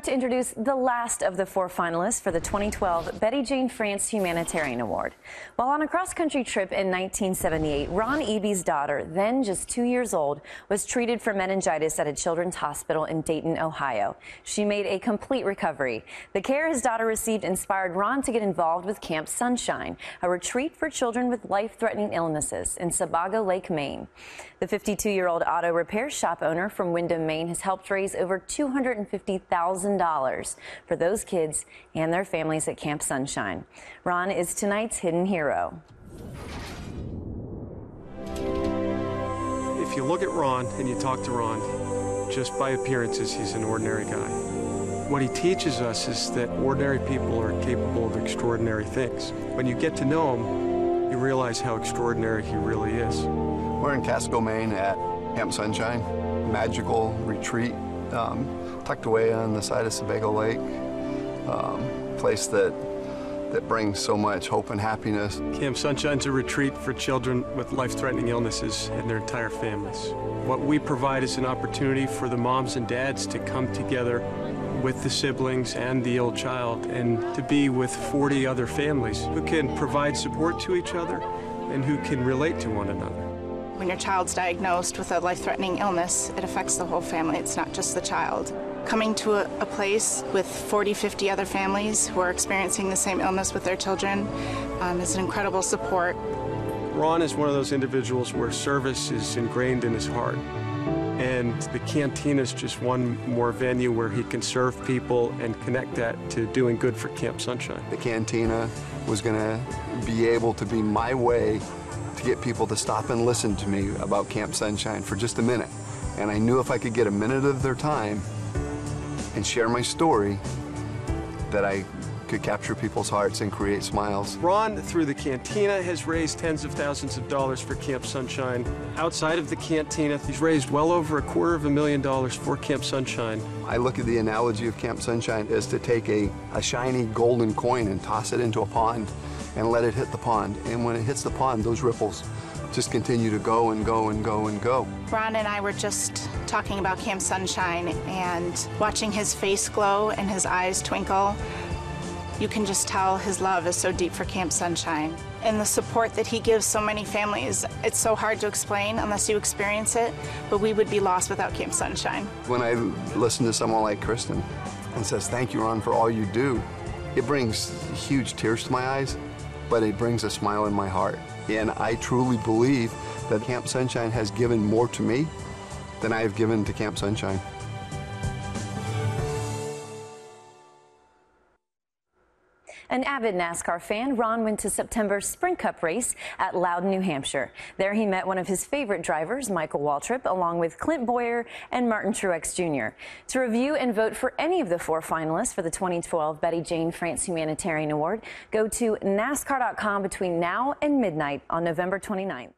time to introduce the last of the 4 finalists for the 2012 Jane France Humanitarian Award. While on a cross-country trip in 1978, Ron Eby's daughter, then just 2 years old, was treated for meningitis at a children's hospital in Dayton, Ohio. She made a complete recovery. The care his daughter received inspired Ron to get involved with Camp Sunshine, a retreat for children with life-threatening illnesses in Sebago Lake, Maine. The 52-year-old auto repair shop owner from Windham, Maine, has helped raise over $250,000 for those kids and their families at Camp Sunshine. Ron is tonight's hidden hero. If you look at Ron and you talk to Ron, just by appearances, he's an ordinary guy. What he teaches us is that ordinary people are capable of extraordinary things. When you get to know him, you realize how extraordinary he really is. We're in Casco, Maine at Camp Sunshine, magical retreat tucked away on the side of Sebago Lake, place that brings so much hope and happiness. Camp Sunshine's a retreat for children with life-threatening illnesses and their entire families. What we provide is an opportunity for the moms and dads to come together with the siblings and the ill child and to be with 40 other families who can provide support to each other and who can relate to one another. When your child's diagnosed with a life-threatening illness, it affects the whole family. It's not just the child. Coming to a place with 40, 50 other families who are experiencing the same illness with their children is an incredible support. Ron is one of those individuals where service is ingrained in his heart. And the cantina is just one more venue where he can serve people and connect that to doing good for Camp Sunshine. The cantina was going to be able to be my way to get people to stop and listen to me about Camp Sunshine for just a minute. And I knew if I could get a minute of their time and share my story, that I could capture people's hearts and create smiles. Ron, through the cantina, has raised tens of thousands of dollars for Camp Sunshine. Outside of the cantina, he's raised well over $250,000 for Camp Sunshine. I look at the analogy of Camp Sunshine as to take a shiny golden coin and toss it into a pond and let it hit the pond. And when it hits the pond, those ripples just continue to go and go and go and go. Ron and I were just talking about Camp Sunshine and watching his face glow and his eyes twinkle. You can just tell his love is so deep for Camp Sunshine. And the support that he gives so many families, it's so hard to explain unless you experience it, but we would be lost without Camp Sunshine. When I listen to someone like Kristen and says, "Thank you, Ron, for all you do," it brings huge tears to my eyes, but it brings a smile in my heart. And I truly believe that Camp Sunshine has given more to me than I have given to Camp Sunshine. An avid NASCAR fan, Ron went to September's Sprint Cup race at Loudon, New Hampshire. There he met one of his favorite drivers, Michael Waltrip, along with Clint Boyer and Martin Truex Jr. To review and vote for any of the 4 finalists for the 2012 Jane France Humanitarian Award, go to NASCAR.com between now and midnight on November 29th.